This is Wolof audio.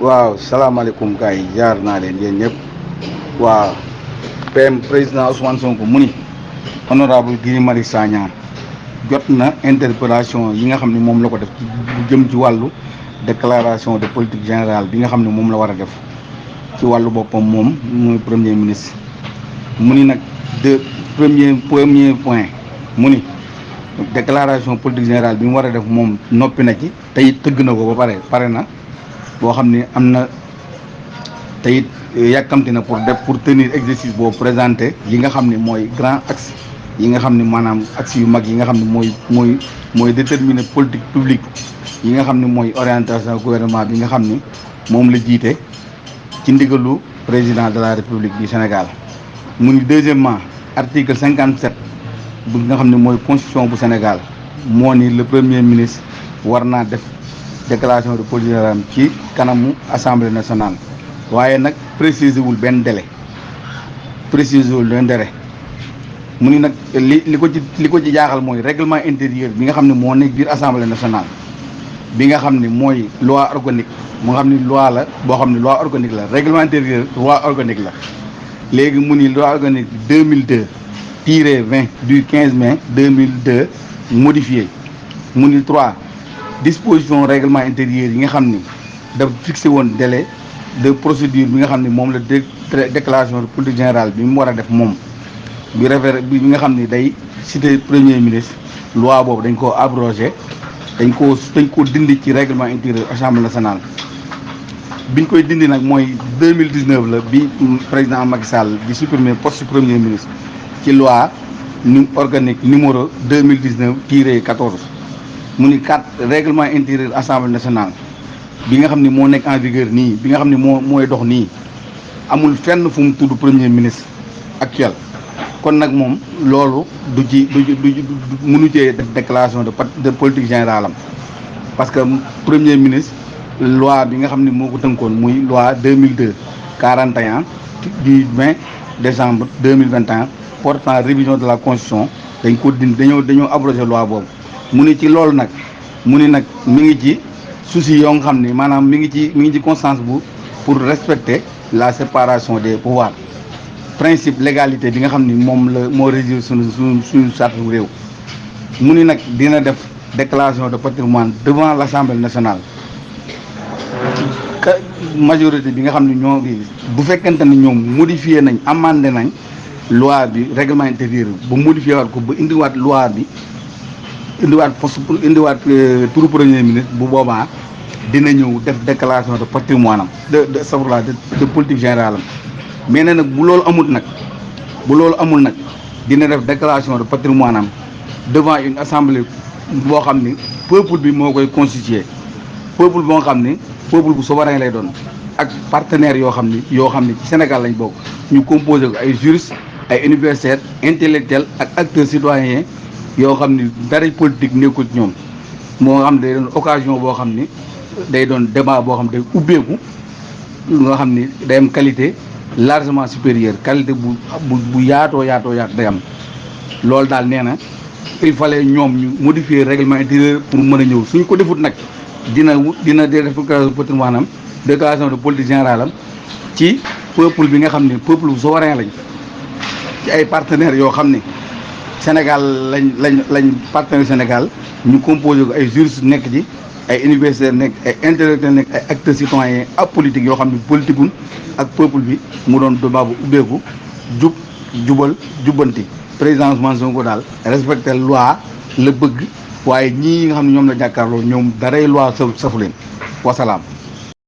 waaw salaamaaleykum gars yi jaar naa leen yéen ñëpp. waaw PM président Ousmane Sonko mu ni honorable Guy Marius Sagna jot na interpellation yi nga xam ne moom la ko def ci bu jëm ci wàllu déclaration de politique générale bi nga xam ne moom la war a def ci wàllu boppam moom mooy premier ministre. mu ni nag premier point mu ni déclaration politique générale bi mu war a def moom noppi na ci te it tëgg na ko ba pare na boo xam ne am na te it yàkkamti na pour tenir exercice boobu présenté yi nga xam ne mooy grand axe yi nga xam ne maanaam axe yu mag yi nga xam ne mooy déterminer politique publique yi nga xam ne mooy orientation gouvernement bi nga xam ni moom la jiite ci ndigalu président de la république du Sénégal. mu ni deuxièmement article 57 bu nga xam ne mooy constitution bu Sénégal moo ni le premier ministre war naa def déclaration de politique générale ci kanamu assemblée nationale. waaye nag préciser wul benn délai mu ni nag li ko ci jaaxal mooy règlement intérieur bi nga xam ne moo nekk biir assemblée nationale bi nga xam ne mooy loi organique moo xam ne loi la boo xam ne loi organique la règlement intérieur loi organique la. léegi mu ni loi organique 2002-20 du 15 mai 2002 modifié mu ni 3 disposition règlement intérieur yi nga xam ni dafa fixé woon délai de procédure bi nga xam ne moom la déclaration de politique générale bi mu war a def moom bi nga xam ni day cité premier ministre loi boobu dañ koo abrogé dañ koo dindi ci règlement intérieur assemblée nationale. biñ koy dindi nag mooy 2019 la bi président Macky Sall di supprimer poste premier ministre ci loi organique numéro 2019-14 mu ni 4 règlement intérieur assemblée nationale bi nga xam ni moo nekk en vigueur nii bi nga xam ni mooy dox nii amul fenn fu mu tudd premier ministre actuel. kon nag moom loolu du mënu cee def déclaration de politique générale am parce que premier ministre loi bi nga xam ne moo ko tënkoon muy loi 2002-41 du 20 décembre 2021 portant révision de la constitution dañ ko dañoo abrogé loi boobu. mu ni ci loolu nag mu ni nag mi ngi ci souci yoo nga xam ni maanaam mi ngi ci constance bu pour respecter la séparation des pouvoirs principe légalité bi nga xam ni moo régir suñu charte réew. mu ni nag dina def déclaration de patrimoine devant l'Assemblée nationale. majorité bi nga xam ne ñoo bu fekkente ne ñoom modifié nañ amendé nañ loi bi règlement intérieur ba modifié waat ko ba indiwaat loi bi indiwaat poste pour indiwaat turu premier ministre bu boobaa dina ñëw def déclaration de patrimoine am de politique générale am. mais ne nag bu loolu amul nag dina def déclaration de patrimoine am devant une assemblée boo xam ni peuple bi moo koy constitué peuple boo xam ni peuple bu souverain lay doon ak partenaires yoo xam ni ci Sénégal lañ bokk ñu composé ko ay juristes ay universitaires intellectuels ak acteurs citoyens yoo xam ni dara politique nekkul ci ñoom moo xam ne day doon occasion boo xam ni day doon débat boo xam ne day ubbeeku nga xam ni day am qualité largement supérieure qualité bu yaatoo day am. loolu daal nee na il fallait ñoom ñu modifier règlement intérieur pour mën a ñëw suñ ko defut nag dina def déclaration de politique générale am ci peuple bi nga xam ne peuple bu souverain lañ ci ay partenaires yoo xam ne Sénégal lañ partenaire Sénégal ñu composé ko ay juristes nekk ci ay universitaires nekk ay intellectuels nekk ay acteurs citoyens apolitiques yoo xam ne politiqueun ak peuple bi mu doon débat bu ubbeeku jubbanti président Ousmane Sonko daal respecté loi la bëgg waaye ñii nga xam ne ñoom la jàkkaarloo ñoom daray loi safu leen wasalaam.